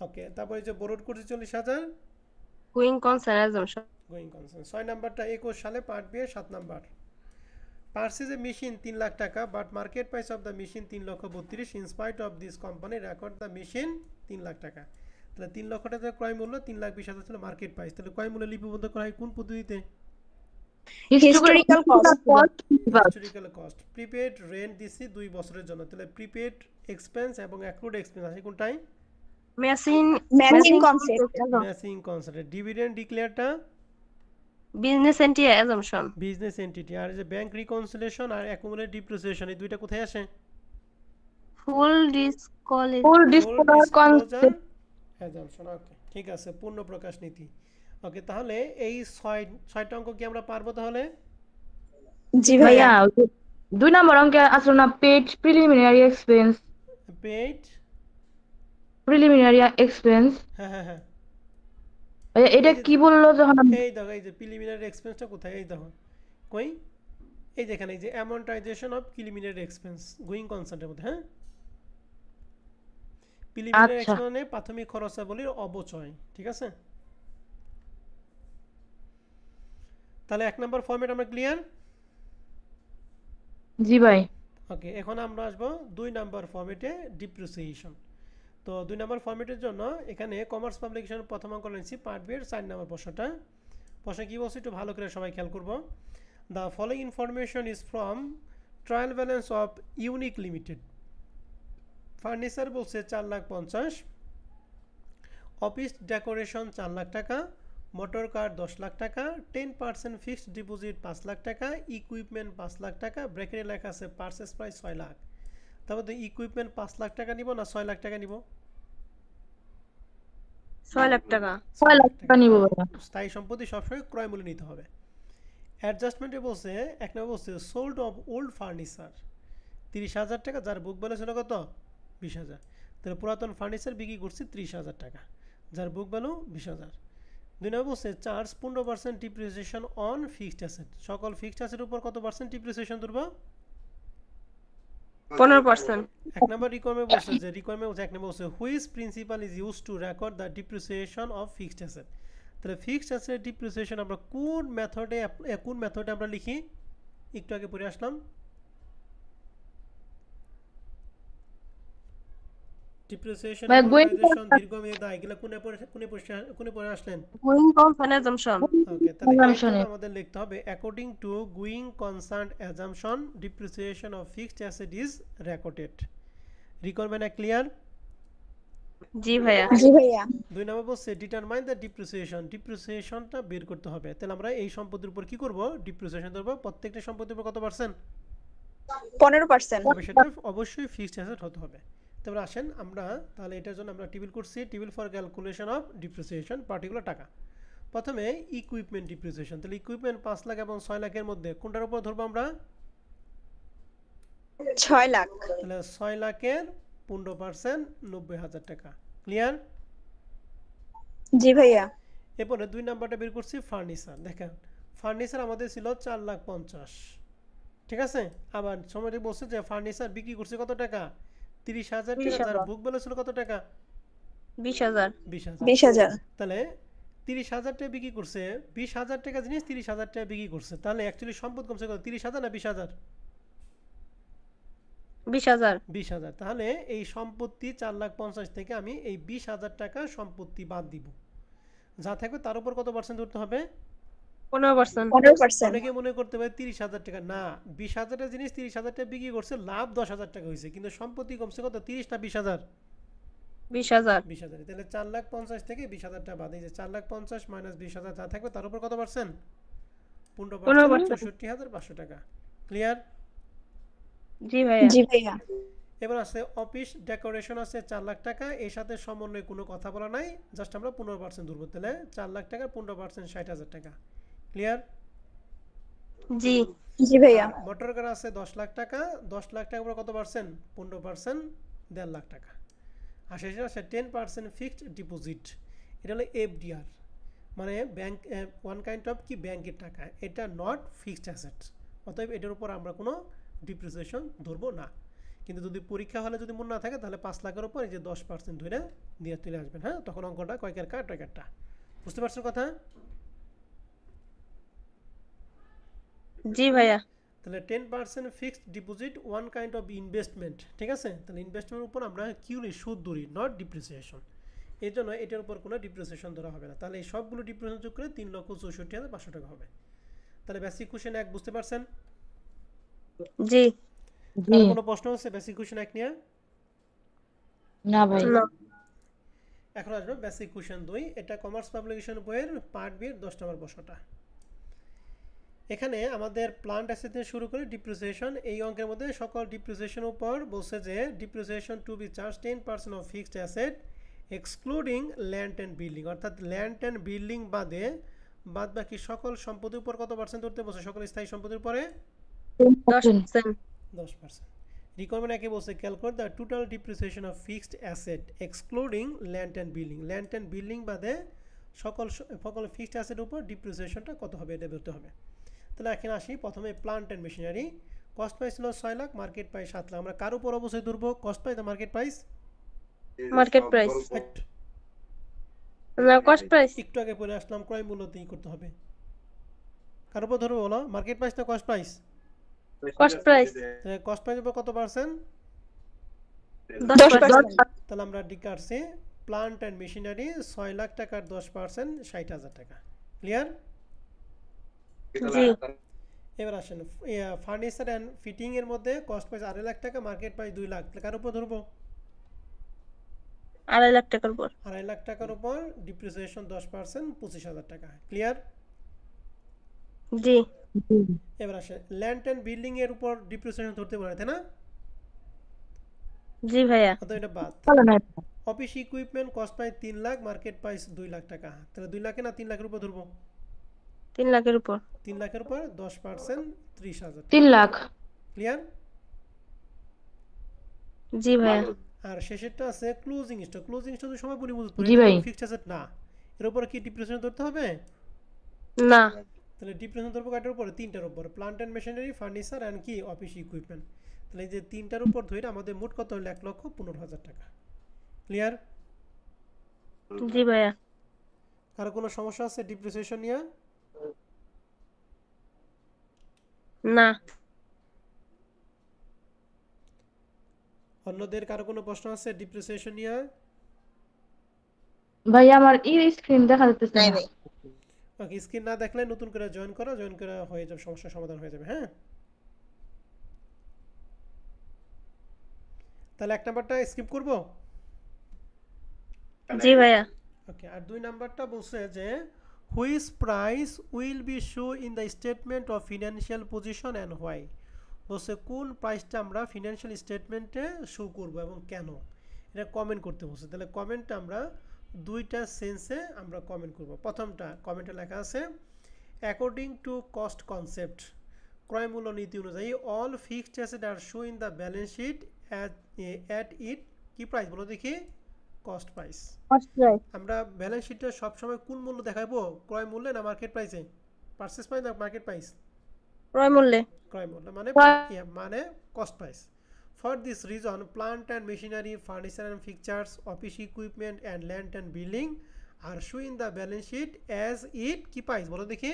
S1: Okay. তারপরে যে বোরোড করছি 40,000,
S4: going concern assumption.
S1: Going concern. 6 নাম্বারটা 21 সালে part B 7 number. Purchase a machine 3 lakh টাকা, but market price of the machine 3,32,000, in spite of this company record the machine 3 lakh টাকা। তাহলে 3 লক্ষ টাকা ক্রয় মূল্য, 3,20,000 ছিল মার্কেট প্রাইস। তাহলে ক্রয় মূল্য লিপিবদ্ধ করা হয় কোন পদ্ধতিতে?
S3: Historical cost.
S1: Historical cost. Prepaid rent দিছি 2 বছরের জন্য, তাহলে প্রিপেড এক্সপেন্স এবং অ্যাক্রুড এক্সপেন্স আছে কোনটাই?
S4: Matching
S3: matching concept.
S1: Matching concept. Dividend ডিক্লেয়ারটা
S4: business entity assumption.
S1: Business entity. আর যে ব্যাংক রিকনসিলিয়েশন আর অ্যাকুমুলেট ডিপ্রিসিয়েশন, এই দুইটা কোথায় আসে?
S4: Full disclosure.
S2: Full
S1: full
S2: disclosure
S1: disclosure
S2: concept.
S1: Assumption. Okay, ঠিক আছে, পূর্ণ প্রকাশ নীতি। ওকে, তাহলে এই 6টা অঙ্ক কি আমরা পারবো তাহলে?
S3: জি ভাইয়া।
S2: ভাইয়া 2 নম্বর অঙ্কে আসলো না paid preliminary expense.
S1: Paid,
S2: preliminary expense
S1: হ্যাঁ হ্যাঁ হ্যাঁ,
S2: ভাইয়া এটা
S1: এই যে
S2: কি বললো যখন
S1: এই দেখো, এই যে প্রিলিমিনারি এক্সপেন্সটা কোথায়, এই দেখো কই, এই যেখানে, এই যে অ্যামortization অফ প্রিলিমিনারি এক্সপেন্স গোয়িং কনসার্নের মধ্যে। হ্যাঁ, প্রিলিমিনারি
S2: আচ্ছা
S1: এক্সপেন্স মানে প্রাথমিক খরচাবলীর অবচয়, ঠিক আছে? তাহলে 1 নাম্বার ফরম্যাট আমরা ক্লিয়ার।
S2: জি ভাই।
S1: ওকে, এখন আমরা আসবো 2 নাম্বার ফরম্যাটে, ডিপ্রিসিয়েশন। তো 2 নাম্বার ফরম্যাটের জন্য এখানে কমার্স পাবলিকেশনের প্রথম অঙ্ক নিয়েছি পার্ট বি এর 4 নাম্বার প্রশ্নটা। প্রশ্ন কি বলছে একটু ভালো করে সবাই খেয়াল করব। The following information is from trial balance of unique limited. Furniture বলছে 4,50,000, অফিস ডেকোরেশন 4 লাখ টাকা, মোটর কার 10 লাখ টাকা, 10% ফিক্সড ডিপোজিট 5 লাখ টাকা, ইকুইপমেন্ট 5 লাখ টাকা, ব্র্যাকেটে লেখা আছে পারচেজ প্রাইস 6 লাখ। তারপর তো ইকুইপমেন্ট 5 লাখ টাকা নিব না 6 লাখ টাকা নিব?
S4: 6 লাখ টাকা।
S2: 6 লাখ টাকা নিব ভাইয়া।
S1: স্থায়ী সম্পত্তি সবসময় ক্রয় মূল্য নিতে হবে। অ্যাডজাস্টমেন্টে বলছে, 1 নম্বর বলছে সোল্ড অফ ওল্ড ফার্নিচার 30,000 টাকা, যার বুক ভ্যালু ছিল কত? 20,000। তাহলে পুরাতন ফার্নিচার বিক্রি করছি 30,000 টাকা, যার বুক ভ্যালু 20,000। 2 নম্বর বলছে charge 15% depreciation on fixed asset. সকল ফিক্সড অ্যাসেটের উপর কত পার্সেন্ট ডিপ্রিসিয়েশন ধরবো?
S4: 15%।
S1: 1 নম্বর রিকোয়ারমেন্ট বলছে, যে রিকোয়ারমেন্ট বলছে 1 নম্বর বলছে which principal is use to record the depreciation of fixed asset. তাহলে ফিক্সড অ্যাসেট ডিপ্রিসিয়েশন আমরা কোন মেথডে আমরা লিখি? একটু আগে পড়ে আসলাম, ডিপ্রিসিয়েশন,
S2: ভাই গোয়িং
S1: অ্যামortization, দীর্ঘমেয়াদী আয়, এগুলো কোনে পড়ে আসলেন?
S4: Going concern assumption.
S1: ওকে, তাহলে
S2: Assumption
S1: এইটা
S2: এ।
S1: আমাদের লিখতে হবে according to going concern assumption depreciation of fixed asset is recorded. Requirement clear?
S4: জি ভাইয়া।
S3: জি ভাইয়া।
S1: 2 নম্বর বলছে ডিটারমাইন দ্য ডিপ্রিসিয়েশন, ডিপ্রিসিয়েশনটা বের করতে হবে। তাহলে আমরা এই সম্পত্তির উপর কি করব? ডিপ্রিসিয়েশন ধরব। প্রত্যেকটা সম্পত্তির উপর কত পার্সেন্ট?
S3: 15%।
S1: তবে সেটা অবশ্যই ফিক্সড অ্যাসেট হতে হবে। তারপর আসেন আমরা তাহলে এটার জন্য আমরা টেবিল করছি, table for calculation of depreciation particular টাকা। প্রথমে ইকুইপমেন্ট ডিপ্রিসিয়েশন, তাহলে ইকুইপমেন্ট 5 লাখ এবং 6 লাখের মধ্যে কোনটার উপর ধরবো আমরা?
S3: 6 লাখ।
S1: তাহলে 6 লাখের 15% 90,000 টাকা। ক্লিয়ার?
S3: জি ভাইয়া।
S1: এরপরে 2 নাম্বারটা বের করছি ফার্নিচার। দেখেন ফার্নিচার আমাদের ছিল 4,50,000, ঠিক আছে। আবার সময়টি বলছে যে ফার্নিচার বিক্রি করছে কত টাকা, 30,000 টাকা, যার
S4: 30,000
S1: বুক ভ্যালু ছিল কত টাকা,
S4: 20,000
S1: 20,000।
S3: 20,000
S1: তাহলে 30,000 টাকা বিক্রি করছে, 20,000 টাকা জিনিস 30,000 টাকা বিক্রি করছে, তাহলে অ্যাকচুয়ালি সম্পদ কমছে কত, 30,000 না 20,000?
S4: 20,000
S1: 20,000। তাহলে এই সম্পত্তি 4,50,000 থেকে আমি এই 20,000 টাকা সম্পত্তি বাদ দিব, যা থাকবে তার উপর কত পার্সেন্ট ধরতে হবে?
S4: 15%।
S3: 15%।
S1: অনেকে মনে করতে পারে 30,000 টাকা, না, 20,000 টাকা জিনিস 30,000 টাকা বিক্রি করছে, লাভ 10,000 টাকা হয়েছে, কিন্তু সম্পত্তি কমছে কত, 30 না 20,000?
S4: 20,000
S1: 20,000। তাহলে 4,50,000 থেকে 20,000 টাকা বাদ, এই যে 4,50,000 মাইনাস 20,000 যা থাকবে তার উপর কত পার্সেন্ট, 15%,
S4: 15%।
S1: 64,500 টাকা। ক্লিয়ার?
S4: জি ভাইয়া।
S3: জি ভাইয়া।
S1: এবার আছে অফিস ডেকোরেশন আছে 4 লাখ টাকা, এর সাথে সমন্বয়ে কোনো কথা বলা নাই, জাস্ট আমরা 15% ধরবো, তাহলে 4 লাখ টাকার 15% 60,000 টাকা। ক্লিয়ার?
S4: জি
S3: জি ভাইয়া।
S1: মোটর গাড়ি আছে 10 লাখ টাকা, 10 লাখ টাকার উপর কত পার্সেন্ট, 15%, 1.5 লাখ টাকা। আর শেষে আছে 10% ফিক্সড ডিপোজিট, এটা হলো এফডিআর, মানে ব্যাংক, ওয়ান কাইন্ড অফ কি ব্যাংকের টাকা, এটা নট ফিক্সড অ্যাসেট, অতএব এটার উপর আমরা কোনো ডিপ্রিসিয়েশন ধরবো না। কিন্তু যদি পরীক্ষা হলে যদি মনে না থাকে তাহলে 5 লাখের উপর এই যে 10% ধরে দিয়ে তুলে আসবেন, হ্যাঁ, তখন অঙ্কটা কয়কার কাট টয়কারটা, বুঝতে পারছেন কথা?
S4: জি ভাইয়া।
S1: তাহলে 10% fixed deposit, one kind of investment, ঠিক আছে। তাহলে ইনভেস্টমেন্টের উপর আমরা কিউলি সুদ ধরি, নট ডিপ্রিসিয়েশন, এই জন্য এটার উপর কোনো ডিপ্রিসিয়েশন ধরা হবে না। তাহলে এই সবগুলো ডিপ্রিসিয়েশন যোগ করে 3,64,500 টাকা হবে। তাহলে বেসিক কোশ্চেন 1 বুঝতে পারছেন?
S4: জি।
S1: আর কোনো প্রশ্ন আছে বেসিক কোশ্চেন 1 নিয়ে?
S2: না ভাই।
S4: না।
S1: এখন আসবে বেসিক কোশ্চেন 2, এটা কমার্স পাবলিকেশন বইয়ের পার্ট বি এর 10 নম্বর প্রশ্নটা। এখানে আমাদের প্লান্ট অ্যাসেট থেকে শুরু করে ডিপ্রিসিয়েশন, এই অঙ্কের মধ্যে সকল ডিপ্রিসিয়েশনের উপর বলছে যে depreciation to be charge 10% of fixed asset excluding land and building, অর্থাৎ ল্যান্ড অ্যান্ড বিল্ডিং বাদে বাদ বাকি সকল সম্পত্তির উপর কত পার্সেন্ট ধরতে বলছে, সকল স্থায়ী সম্পত্তির উপরে
S4: 10%।
S1: 10%। রিকোয়ারমেন্ট একে বলছে calculate the total depreciation of fixed asset excluding land and building, land and building বাদে সকল সকল ফিক্সড অ্যাসেটের উপর ডিপ্রিসিয়েশনটা কত হবে এটা বলতে হবে। তাহলে এখানে আসি, প্রথমে plant and machinery, cost price ছিল 6 লাখ, মার্কেট প্রাইস 7 লাখ, আমরা কার উপর অবশ্যই ধরবো, কস্ট প্রাইস না মার্কেট প্রাইস?
S4: মার্কেট প্রাইস না, কস্ট প্রাইস।
S1: একটু আগে পরে আসলাম, ক্রয় মূল্যতেই করতে হবে, কার উপর ধরবো বলো, মার্কেট প্রাইস না cost price?
S4: Cost price
S1: cost price উপর কত পার্সেন্ট,
S4: 10%।
S1: তাহলে আমরা ডিকারছি প্লান্ট অ্যান্ড মেশিনারি 6 লাখ টাকার 10% 60,000 টাকা। ক্লিয়ার?
S4: জি।
S1: এবার আসেন ফার্নিচার অ্যান্ড ফিটিং এর মধ্যে কস্ট প্রাইস 2.5 লাখ টাকা, মার্কেট প্রাইস 2 লাখ, কার উপর ধরবো,
S4: 2.5 লাখ টাকার উপর।
S1: 2.5 লাখ টাকার উপর ডিপ্রিসিয়েশন 10% 25,000 টাকা। ক্লিয়ার?
S4: জি।
S1: এবার আসে ল্যান্ড অ্যান্ড বিল্ডিং এর উপর ডিপ্রিসিয়েশন ধরতে পারে, তাই না?
S4: জি ভাইয়া।
S1: অত এটা বাদ। Office equipment cost price 3 lakh, market price 2 lakh টাকা, তাহলে 2 লাখে না 3 লাখের উপর ধরবো,
S4: 3 লাখের উপর।
S1: 3 লাখের উপর 10% 30,000।
S2: 3 লাখ।
S1: ক্লিয়ার?
S4: জি ভাইয়া।
S1: আর শেষেরটা আছে ক্লোজিং স্টক, ক্লোজিং স্টক সময় পরি বুঝতে
S2: জি ভাই।
S1: ফিক্সড অ্যাসেট না, এর উপর কি ডিপ্রিসিয়েশন ধরতে হবে
S4: না।
S1: তাহলে ডিপ্রিসিয়েশন ধরবো কাটার উপরে, 3টার উপর, plant and machinery, furniture and কি অফিস ইকুইপমেন্ট, তাহলে এই যে 3টার উপর ধরে আমাদের মোট কত হলো, 1,15,000 টাকা। ক্লিয়ার?
S4: জি ভাইয়া।
S1: কারো কোনো সমস্যা আছে ডিপ্রিসিয়েশন নিয়ে?
S4: না।
S1: অন্যদের কারো কোনো প্রশ্ন আছে ডিপ্রিসিয়েশন নিয়ে?
S2: ভাই আমার স্ক্রিন দেখা যাচ্ছে
S3: নাই
S2: না।
S3: ভাই।
S1: ওকে, স্ক্রিন না দেখলে নতুন করে জয়েন করো, জয়েন করে হয়ে যাবে, সমস্যার সমাধান হয়ে যাবে। হ্যাঁ, তাহলে 1 নাম্বারটা স্কিপ করব।
S4: জি ভাইয়া।
S1: ওকে, আর 2 নাম্বারটা বলছে যে which price will be show in the statement of financial position and why, বলছে কোন প্রাইসটা আমরা ফিনান্সিয়াল স্টেটমেন্টে শো করব এবং কেন, এটা কমেন্ট করতে বলছে। তাহলে কমেন্টটা আমরা 2টা সেন্সে আমরা কমেন্ট করব। প্রথমটা কমেন্টে লেখা আছে অ্যাকর্ডিং টু কস্ট কনসেপ্ট, ক্রয় মূল্য নীতি অনুযায়ী all fixed asset are show in the balance sheet at it কি প্রাইস বলো দেখি, কস্ট প্রাইস।
S4: Cost price.
S1: আমরা ব্যালেন্স শিটে সবসময় কোন মূল্য দেখাবো, ক্রয় মূল্যে না মার্কেট প্রাইসে? পারচেজ প্রাইস না মার্কেট প্রাইস?
S4: ক্রয় মূল্যে।
S1: ক্রয় মূল্য মানে মানে cost price. For this reason plant and machinery, furniture and fixtures, office equipment and land and building are show in the balance sheet as it কি প্রাইস বলো দেখি?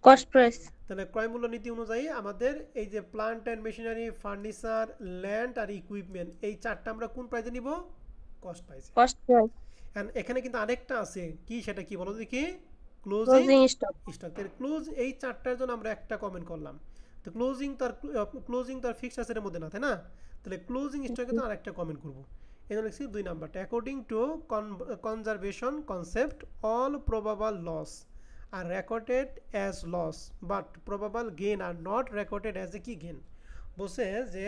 S4: Cost price.
S1: তাহলে ক্রয় মূল্য নীতি অনুযায়ী আমাদের এই যে plant and machinery, furniture, land আর ইকুইপমেন্ট এই চারটা আমরা কোন প্রাইসে নিব? কস্ট প্রাইসে।
S4: Cost price.
S1: এন্ড এখানে কিন্তু আরেকটা আছে, কি সেটা কি বলো দেখি?
S4: Closing
S1: closing
S4: stock.
S1: স্টক। এর ক্লোজ এই চারটার জন্য আমরা একটা কমেন্ট করলাম। তো ক্লোজিং তার ফিক্সড অ্যাসেটের মধ্যে না, তাই না? তাহলে ক্লোজিং স্টকে তো আরেকটা কমেন্ট করব। এজন্য লিখছি 2 নাম্বারটা according to conservation concept all probable loss are recorded as loss but probable gain are not recorded as a কি গেইন। বলছে যে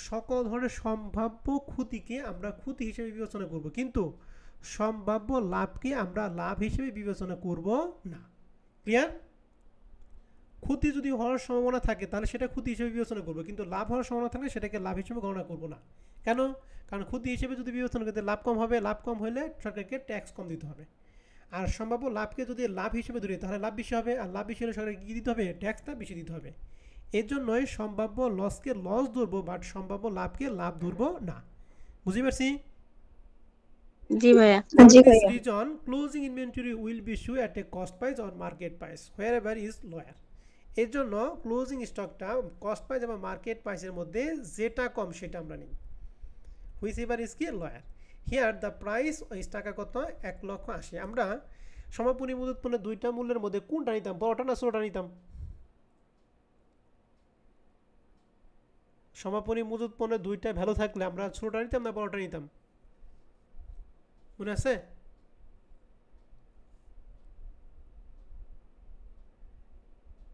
S1: সকল ধরনের সম্ভাব্য ক্ষতিকে আমরা ক্ষতি হিসেবে বিবেচনা করব, কিন্তু সম্ভাব্য লাভকে আমরা লাভ হিসেবে বিবেচনা করব না। ক্লিয়ার? ক্ষতি যদি হওয়ার সম্ভাবনা থাকে তাহলে সেটা ক্ষতি হিসেবে বিবেচনা করব, কিন্তু লাভ হওয়ার সম্ভাবনা থাকলে সেটাকে লাভ হিসেবে গণনা করব না। কেন? কারণ ক্ষতি হিসেবে যদি বিবেচনা করতে লাভ কম হবে, লাভ কম হলে সরকারকে ট্যাক্স কম দিতে হবে। আর সম্ভাব্য লাভকে যদি লাভ হিসেবে ধরি তাহলে লাভ বেশি হবে, আর লাভ বেশি হলে সরকারকে কী দিতে হবে? ট্যাক্সটা বেশি দিতে হবে। এর জন্যই সম্ভাব্য লসকে লস ধরবো, বাট সম্ভাব্য লাভকে লাভ ধরবো না। বুঝতে পারছি?
S4: জি ভাইয়া।
S3: জি ভাইয়া।
S1: Reason closing inventory will be issued at a cost price or market price wherever is lower. এর জন্য ক্লোজিং স্টকটা কস্ট প্রাইস এবং মার্কেট প্রাইসের মধ্যে যেটা কম সেটা আমরা নিই। হুইচ এভার ইজ কি লয়ার। হিয়ার দ্য প্রাইস ওই টাকা কত? 1,80,000। আমরা সমাপনী মজুত পণ্যের দুইটা মূল্যের মধ্যে কোনটা নিতাম? বড়টা না ছোটটা নিতাম? সমাপনী মজুত পণ্যের দুইটা ভ্যালু থাকলে আমরা ছোটটা নিতাম না বড়টা নিতাম? মনে আছে?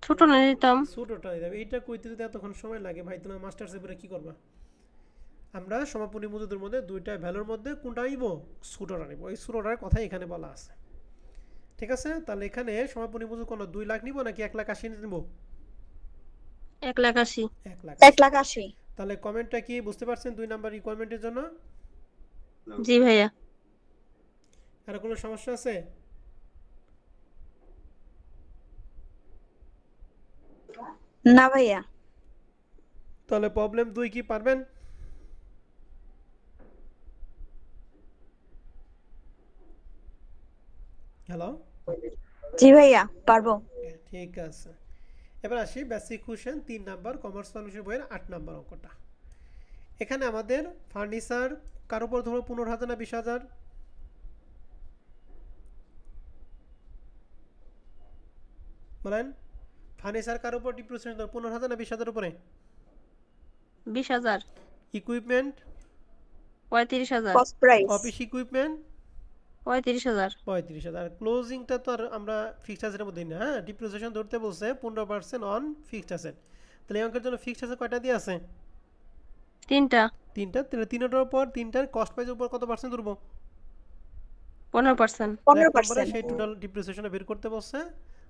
S4: ছোট না নিতাম।
S1: ছোটটা নিতাম। এইটা কইতে যদি এতক্ষণ সময় লাগে ভাই, তোমার মাস্টার্সে পরে কি করবা? আমরা সমাপনী মজুদের মধ্যে দুইটা ভ্যালুর মধ্যে কোনটা নিব? ছোটটা নিব। এই ছোটটার কথাই এখানে বলা আছে। ঠিক আছে? তাহলে এখানে সমাপনী মজুদ কোন 2 লাখ নিব নাকি 1,80,000 নিব?
S4: 1,80,000।
S3: 1,80,000।
S1: তাহলে কমেন্টটা কি বুঝতে পারছেন? 2 নাম্বার রিকোয়ারমেন্টের জন্য।
S4: জি ভাইয়া।
S1: আর কোনো সমস্যা আছে?
S3: না ভাইয়া।
S1: তাহলে প্রবলেম 2 কি পারবেন? হ্যালো?
S3: জি ভাইয়া পারবো।
S1: ঠিক আছে। এবার আসি basic question 3 number commerce solution বইয়ের 8 নাম্বার অঙ্কটা। এখানে আমাদের ফার্নিচার কার উপর ধরো 15,000 না 20,000? বলেন। ফার্নিচার কার উপর ডিপ্রিসিয়েশন ধরো 15,000 না 20,000 উপরে?
S4: 20,000।
S1: Equipment?
S4: 35,000।
S3: Cost price.
S1: Office equipment?
S4: 35,000।
S1: 35,000। আর ক্লোজিংটা তো আর আমরা ফিক্সড অ্যাসেটের মধ্যে না, হ্যাঁ ডিপ্রিসিয়েশন ধরতে বলছে 15% অন ফিক্সড অ্যাসেট। তাহলে এই অঙ্কের জন্য ফিক্সড অ্যাসেট কয়টা দিয়ে আছে?
S4: 3টা।
S1: 3টা। তাহলে 3টার উপর 3টার কস্ট প্রাইসের উপর কত পার্সেন্ট ধরবো?
S4: 15%।
S3: 15%।
S1: সেই টোটাল ডিপ্রিসিয়েশন বের করতে বলছে।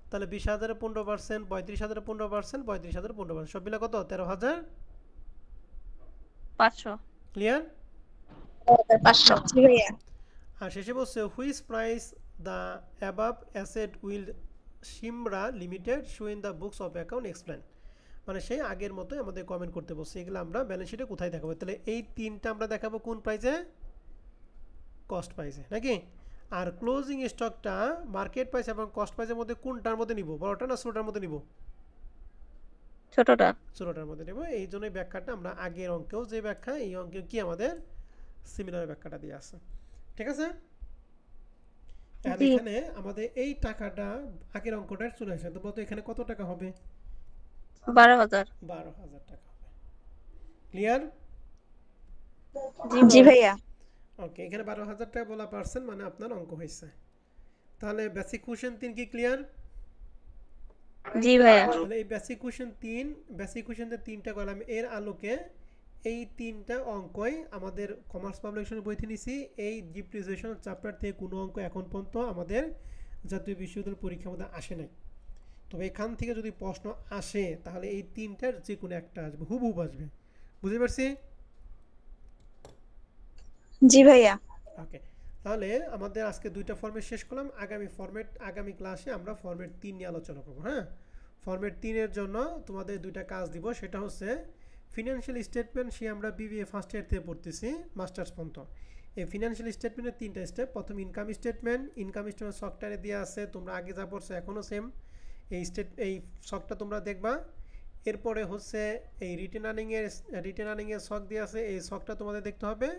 S1: তাহলে 20,000 এর 15%, 35,000 এর 15%, 35,000 এর 15%, সব মিলে কত?
S4: 13,500।
S1: ক্লিয়ার?
S3: 500। জি ভাইয়া।
S1: আর শেষে বলছে which price the above asset will Simra limited show in the books of account explain. মানে সেই আগের মতোই আমাদের কমেন্ট করতে বলছে। এগুলো আমরা ব্যালেন্স শিটে কোথায় দেখাবো? তাহলে এই 3টা আমরা দেখাবো কোন প্রাইসে? কস্ট প্রাইসে, নাকি? আর ক্লোজিং স্টকটা মার্কেট প্রাইস এবং কস্ট প্রাইসের মধ্যে কোনটার মধ্যে নিব? বড়টা না ছোটটার মধ্যে নিব?
S4: ছোটটা।
S1: ছোটটার মধ্যে নেব। এই জন্যই ব্যাখ্যাটা আমরা আগের অঙ্কেও যে ব্যাখ্যা, এই অঙ্কেও কি আমাদের সিমিলার ব্যাখ্যাটা দিয়ে আছে। ঠিক আছে? আর এখানে আমাদের এই টাকাটা আগের অঙ্কটা চলে আসে। তো বলতো এখানে কত টাকা হবে?
S4: 12,000।
S1: 12,000 টাকা হবে। ক্লিয়ার?
S3: জি ভাইয়া।
S1: ওকে, এখানে 12,000 টাকা বলা পারছেন মানে আপনার অঙ্ক হয়েছে। তাহলে বেসিক কোশ্চেন 3 কি ক্লিয়ার?
S4: জি ভাইয়া।
S1: তাহলে এই বেসিক কোশ্চেন 3টা কলাম এর আলোকে এই 3টা অঙ্কই আমাদের কমার্স পাবলিকেশনের বই থেকে নিছি। এই ডিপ্রিসিয়েশন চ্যাপ্টার থেকে কোনো অঙ্ক এখন পর্যন্ত আমাদের জাতীয় বিশ্ববিদ্যালয় পরীক্ষার মধ্যে আসে নাই। তবে এখান থেকে যদি প্রশ্ন আসে তাহলে এই 3টার যে কোনো একটা আসবে, হুবহুব আসবে। বুঝতে পারছি?
S3: জি ভাইয়া।
S1: ওকে, তাহলে আমাদের আজকে দুইটা ফরম্যাট শেষ করলাম। আগামী ক্লাসে আমরা ফরম্যাট 3 নিয়ে আলোচনা করব। হ্যাঁ, ফরম্যাট 3 এর জন্য তোমাদের দুইটা কাজ দিব, সেটা হচ্ছে ফিনান্সিয়াল স্টেটমেন্ট। সে আমরা বিবিএ ফার্স্ট ইয়ার থেকে পড়তেছি মাস্টার্স পর্যন্ত। এই ফিনান্সিয়াল স্টেটমেন্টের 3টা স্টেপ। প্রথম ইনকাম স্টেটমেন্ট সফটওয়্যারে দেওয়া আছে, তোমরা আগে যা পড়ছো এখনও সেম। এই শকটা তোমরা দেখবা। এরপরে হচ্ছে এই রিটেন আর্নিংয়ের শক দিয়ে আছে, এই শকটা তোমাদের দেখতে হবে।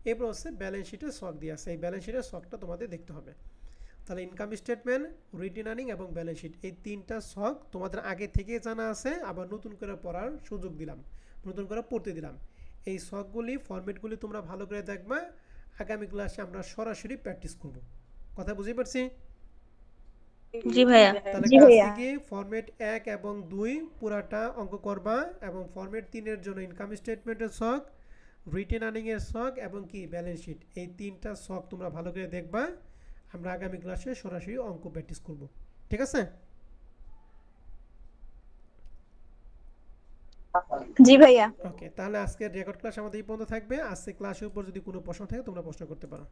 S1: এরপর হচ্ছে ব্যালেন্স শিটের শক দিয়ে আছে, এই ব্যালেন্স শিটের শকটা তোমাদের দেখতে হবে। তাহলে ইনকাম স্টেটমেন্ট, রিটেন আর্নিং এবং ব্যালেন্স শিট, এই 3টা শক তোমাদের আগে থেকে জানা আছে, আবার নতুন করে পড়ার সুযোগ দিলাম, নতুন করে পড়তে দিলাম। এই শকগুলি ফরম্যাটগুলি তোমরা ভালো করে দেখবা। আগামী ক্লাসে আমরা সরাসরি প্র্যাকটিস করব। কথা বুঝতে পারছি?
S4: জি ভাইয়া।
S1: তাহলে
S3: জি
S1: কাজ
S3: ভাইয়া।
S1: থেকে ফরম্যাট 1 এবং 2 পুরাটা অঙ্ক করবা, এবং ফরম্যাট 3 এর জন্য ইনকাম স্টেটমেন্টের শক, রিটেন আর্নিং এর শক এবং কি ব্যালেন্স শিট, এই 3টা শক তোমরা ভালো করে দেখবা। আমরা আগামী ক্লাসে সরাসরি অঙ্ক প্র্যাকটিস করব। ঠিক আছে?
S3: জি ভাইয়া।
S1: ওকে, তাহলে আজকের রেকর্ড ক্লাস আমাদের এই পর্যন্ত থাকবে। আজকে ক্লাসের উপর যদি কোনো প্রশ্ন থাকে তোমরা প্রশ্ন করতে পারো।